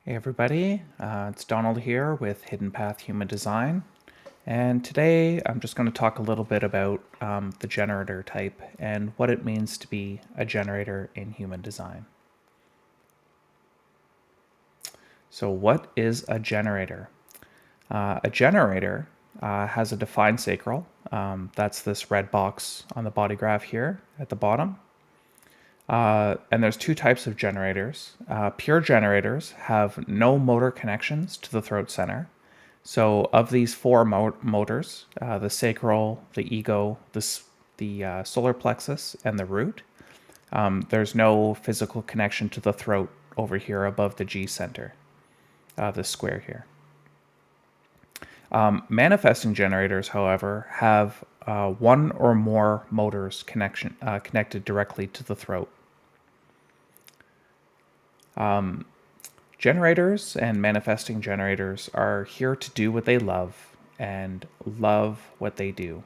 Hey everybody, it's Donald here with Hidden Path Human Design, and today I'm just going to talk a little bit about the generator type and what it means to be a generator in human design. So what is a generator? A generator has a defined sacral. That's this red box on the body graph here at the bottom. And there's two types of generators. Pure generators have no motor connections to the throat center. So of these four motors, the sacral, the ego, the solar plexus, and the root, there's no physical connection to the throat over here above the G center, this square here. Manifesting generators, however, have one or more motors connected directly to the throat. Generators and manifesting generators are here to do what they love and love what they do.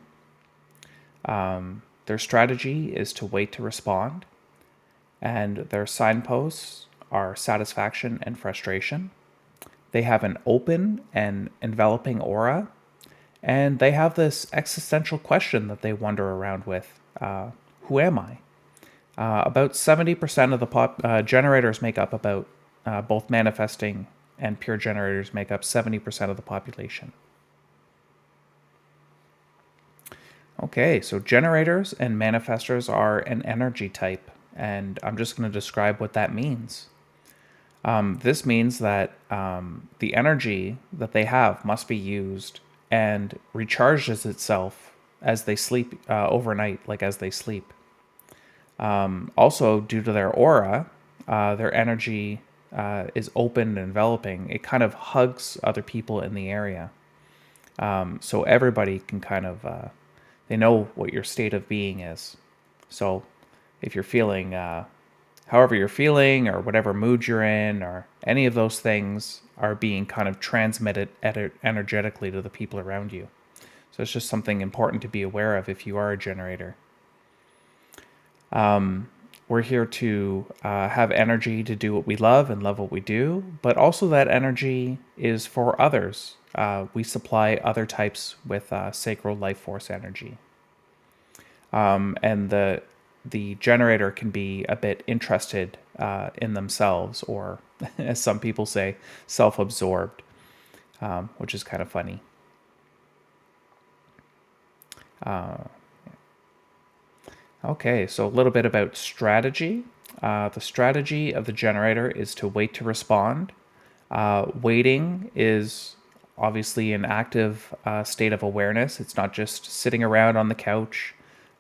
Their strategy is to wait to respond, and their signposts are satisfaction and frustration. They have an open and enveloping aura, and they have this existential question that they wander around with. Who am I? About 70% of the generators make up about both manifesting and pure generators make up 70% of the population. Okay, so generators and manifestors are an energy type, and I'm just going to describe what that means. This means that the energy that they have must be used and recharges itself as they sleep overnight, like as they sleep. Also, due to their aura, their energy is open and enveloping. It kind of hugs other people in the area. So everybody can kind of, they know what your state of being is. So if you're feeling, however you're feeling, or whatever mood you're in, or any of those things are being kind of transmitted energetically to the people around you. So it's just something important to be aware of if you are a generator. We're here to have energy to do what we love and love what we do, but also that energy is for others. We supply other types with sacral life force energy. And the generator can be a bit interested in themselves, or as some people say, self-absorbed, which is kind of funny. Okay, so a little bit about strategy. The strategy of the generator is to wait to respond. Waiting is obviously an active state of awareness. It's not just sitting around on the couch.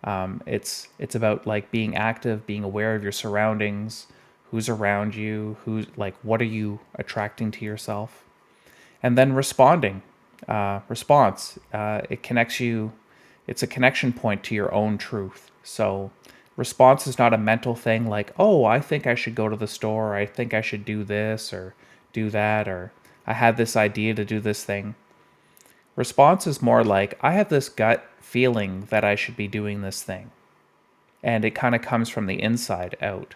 It's about like being active, being aware of your surroundings, who's around you, who's like what are you attracting to yourself, and then responding. Response. It connects you. It's a connection point to your own truth. So response is not a mental thing like, oh, I think I should go to the store, or I think I should do this or do that, or I had this idea to do this thing. Response is more like, I have this gut feeling that I should be doing this thing. And it kind of comes from the inside out.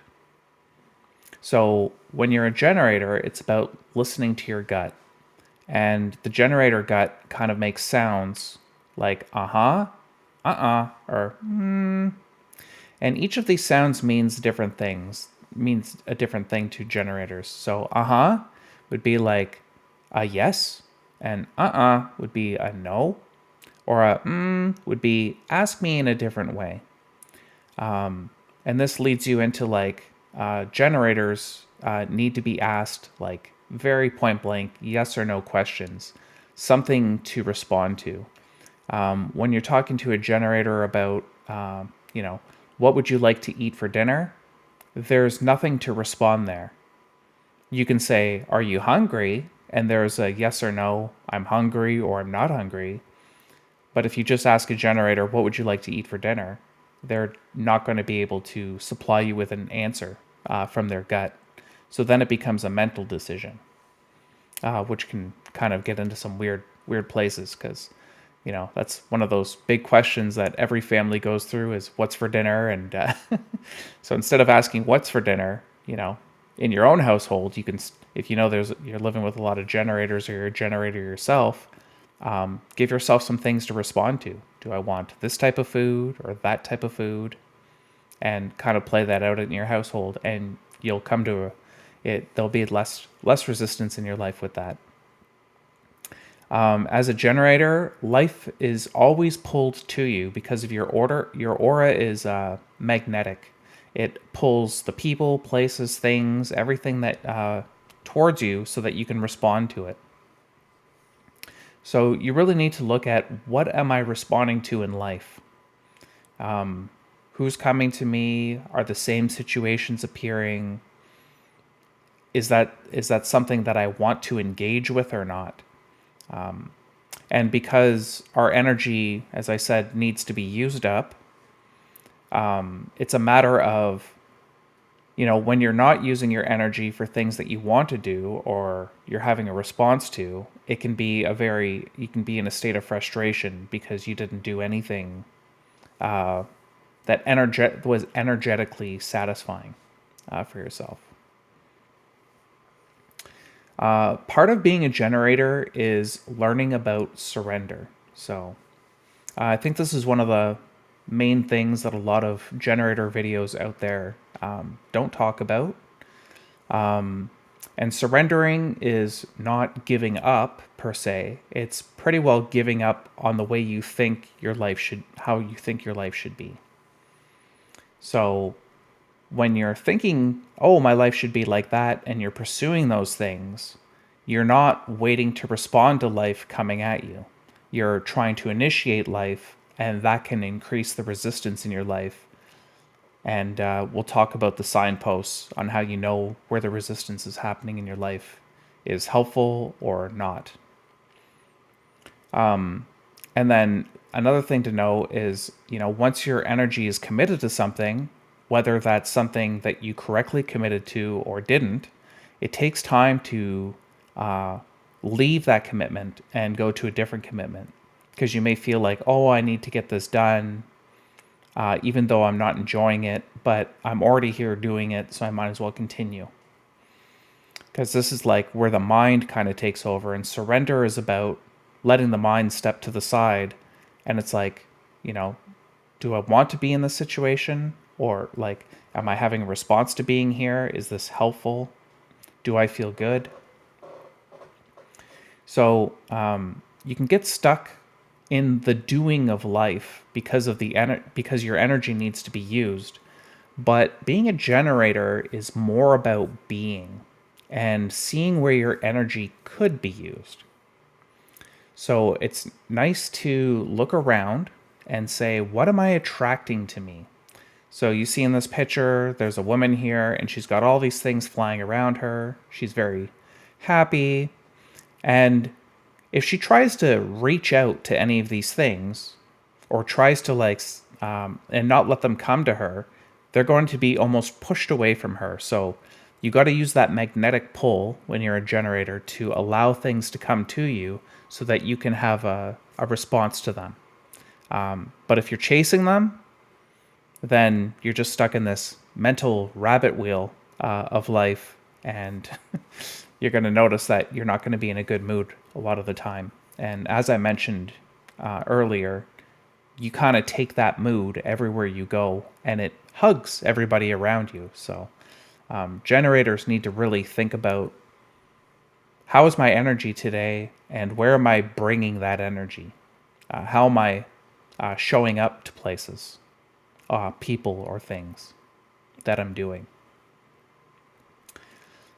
So when you're a generator, it's about listening to your gut. And the generator gut kind of makes sounds like uh-huh, or and each of these sounds means different things, means a different thing to generators. So would be like a yes, and would be a no, or a would be ask me in a different way. And this leads you into like generators need to be asked like very point blank yes or no questions, something to respond to. When you're talking to a generator about, what would you like to eat for dinner? There's nothing to respond there. You can say, are you hungry? And there's a yes or no, I'm hungry or I'm not hungry. But if you just ask a generator, what would you like to eat for dinner? They're not going to be able to supply you with an answer from their gut. So then it becomes a mental decision, which can kind of get into some weird places because that's one of those big questions that every family goes through is what's for dinner. And so instead of asking what's for dinner, in your own household, you can, if you know you're living with a lot of generators or you're a generator yourself, give yourself some things to respond to. Do I want this type of food or that type of food? And kind of play that out in your household, and you'll come to it. There'll be less resistance in your life with that. As a generator, life is always pulled to you because of your order. Your aura is magnetic. It pulls the people, places, things, everything that towards you, so that you can respond to it. So you really need to look at, what am I responding to in life? Who's coming to me? Are the same situations appearing? Is that something that I want to engage with or not? And because our energy, as I said, needs to be used up, it's a matter of, when you're not using your energy for things that you want to do or you're having a response to, it can be you can be in a state of frustration because you didn't do anything that was energetically satisfying for yourself. Part of being a generator is learning about surrender. So I think this is one of the main things that a lot of generator videos out there don't talk about. And surrendering is not giving up per se. It's pretty well giving up on the way you think your life should, how you think your life should be. So when you're thinking, oh, my life should be like that, and you're pursuing those things, you're not waiting to respond to life coming at you. You're trying to initiate life, and that can increase the resistance in your life. And we'll talk about the signposts on how you know where the resistance is happening in your life is helpful or not. And then another thing to know is, once your energy is committed to something, whether that's something that you correctly committed to or didn't, it takes time to leave that commitment and go to a different commitment. Because you may feel like, oh, I need to get this done, even though I'm not enjoying it, but I'm already here doing it, so I might as well continue. Because this is like where the mind kind of takes over, and surrender is about letting the mind step to the side. And it's like, do I want to be in this situation? Or like, am I having a response to being here? Is this helpful? Do I feel good? So you can get stuck in the doing of life because of because your energy needs to be used. But being a generator is more about being and seeing where your energy could be used. So it's nice to look around and say, what am I attracting to me? So you see in this picture, there's a woman here and she's got all these things flying around her. She's very happy. And if she tries to reach out to any of these things, or tries to and not let them come to her, they're going to be almost pushed away from her. So you got to use that magnetic pull when you're a generator to allow things to come to you so that you can have a response to them. But if you're chasing them, then you're just stuck in this mental rabbit wheel of life, and you're going to notice that you're not going to be in a good mood a lot of the time. And as I mentioned earlier, you kind of take that mood everywhere you go, and it hugs everybody around you. So generators need to really think about, how is my energy today, and where am I bringing that energy? How am I showing up to places, people, or things that I'm doing?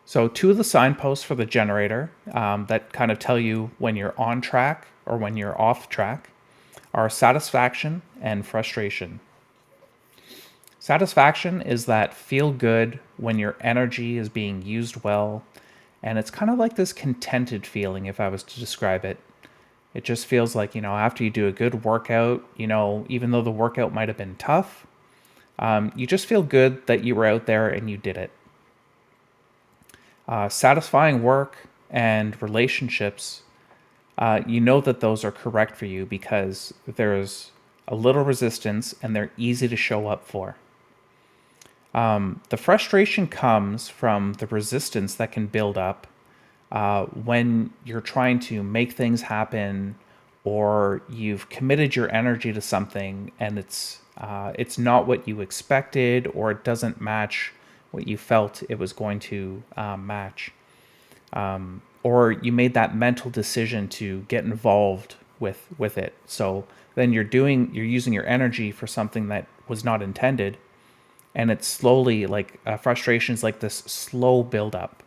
So 2 of the signposts for the generator that kind of tell you when you're on track or when you're off track are satisfaction and frustration. Satisfaction is that feel good when your energy is being used well, and it's kind of like this contented feeling, if I was to describe it. It just feels like, after you do a good workout, even though the workout might have been tough, you just feel good that you were out there and you did it. Satisfying work and relationships, that those are correct for you because there's a little resistance and they're easy to show up for. The frustration comes from the resistance that can build up when you're trying to make things happen, or you've committed your energy to something and it's not what you expected, or it doesn't match what you felt it was going to match, or you made that mental decision to get involved with it. So then you're using your energy for something that was not intended, and it's slowly like frustration is like this slow buildup.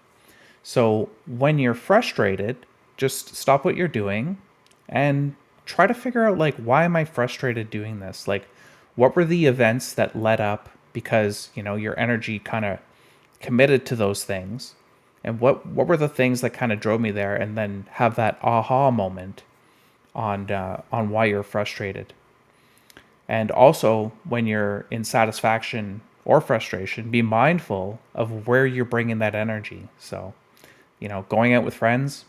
So when you're frustrated, just stop what you're doing and try to figure out, like, why am I frustrated doing this? Like, what were the events that led up, because, your energy kind of committed to those things, and what were the things that kind of drove me there, and then have that aha moment on why you're frustrated. And also, when you're in satisfaction or frustration, be mindful of where you're bringing that energy. So, going out with friends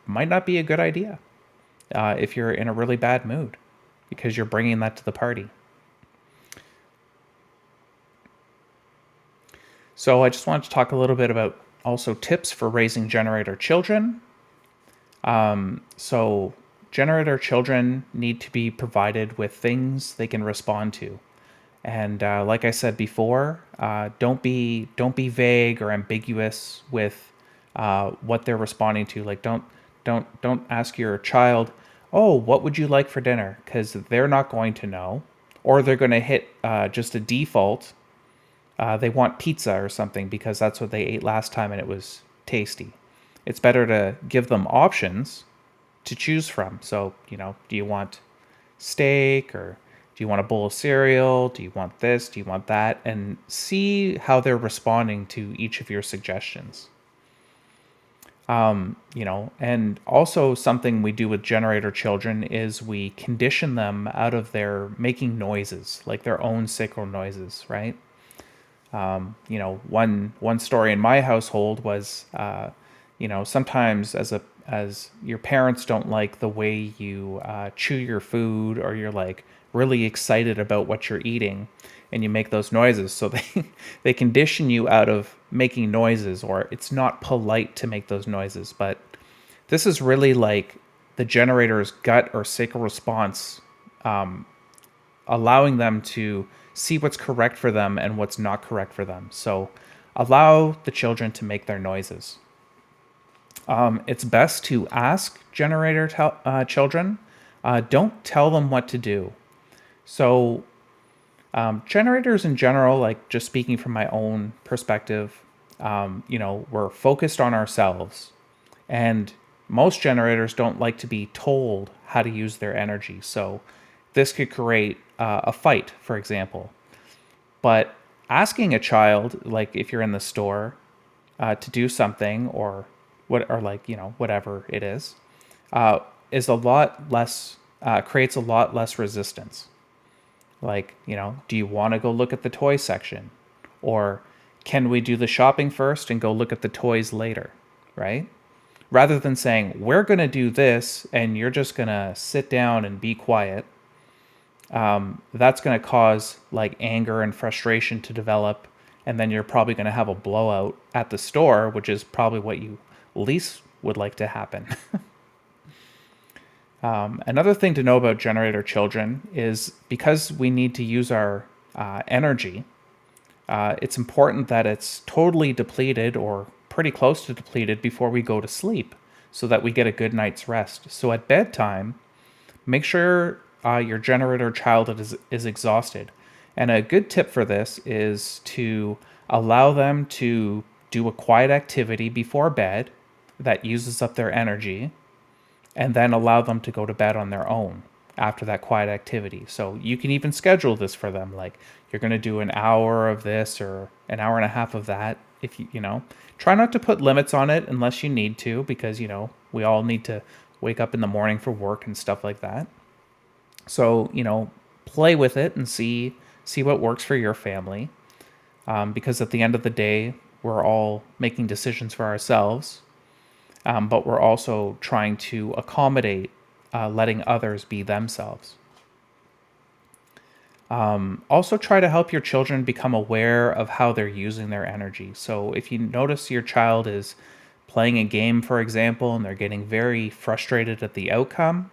might not be a good idea if you're in a really bad mood, because you're bringing that to the party. So I just wanted to talk a little bit about also tips for raising generator children. So generator children need to be provided with things they can respond to. And like I said before, don't be vague or ambiguous with what they're responding to. Like, don't ask your child, "Oh, what would you like for dinner?" Because they're not going to know, or they're going to hit just a default. They want pizza or something because that's what they ate last time and it was tasty. It's better to give them options to choose from. So, do you want steak, or do you want a bowl of cereal? Do you want this? Do you want that? And see how they're responding to each of your suggestions. And also something we do with generator children is we condition them out of their making noises, like their own sacral noises, right? One story in my household was, sometimes as your parents don't like the way you chew your food, or you're like really excited about what you're eating, and you make those noises. So they condition you out of making noises, or it's not polite to make those noises. But this is really like the generator's gut or sacral response, allowing them to see what's correct for them and what's not correct for them. So allow the children to make their noises. It's best to ask generator children. Don't tell them what to do. So generators in general, like just speaking from my own perspective, we're focused on ourselves. And most generators don't like to be told how to use their energy. So this could create a fight, for example. But asking a child, like if you're in the store, to do something, or whatever it is a lot less, creates a lot less resistance. Like, do you want to go look at the toy section, or can we do the shopping first and go look at the toys later, right? Rather than saying, we're going to do this and you're just going to sit down and be quiet. That's going to cause like anger and frustration to develop, and then you're probably going to have a blowout at the store, which is probably what you least would like to happen. Another thing to know about generator children is, because we need to use our energy, it's important that it's totally depleted, or pretty close to depleted, before we go to sleep, so that we get a good night's rest. So at bedtime, make sure your generator child is exhausted. And a good tip for this is to allow them to do a quiet activity before bed that uses up their energy, and then allow them to go to bed on their own after that quiet activity. So you can even schedule this for them. Like, you're going to do an hour of this or an hour and a half of that. If try not to put limits on it unless you need to, because, we all need to wake up in the morning for work and stuff like that. So, play with it and see what works for your family. Because at the end of the day, we're all making decisions for ourselves. But we're also trying to accommodate letting others be themselves. Also, try to help your children become aware of how they're using their energy. So, if you notice your child is playing a game, for example, and they're getting very frustrated at the outcome,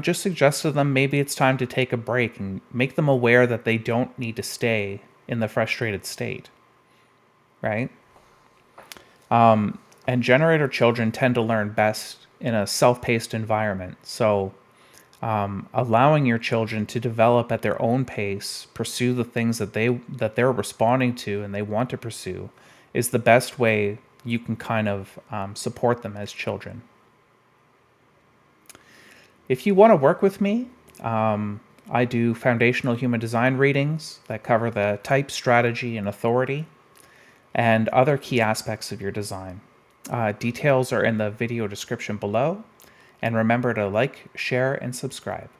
just suggest to them maybe it's time to take a break and make them aware that they don't need to stay in the frustrated state, right? And generator children tend to learn best in a self paced environment. So, allowing your children to develop at their own pace, pursue the things that they're responding to and they want to pursue, is the best way you can kind of support them as children. If you want to work with me, I do foundational human design readings that cover the type, strategy, and authority, and other key aspects of your design. Details are in the video description below, and remember to like, share, and subscribe.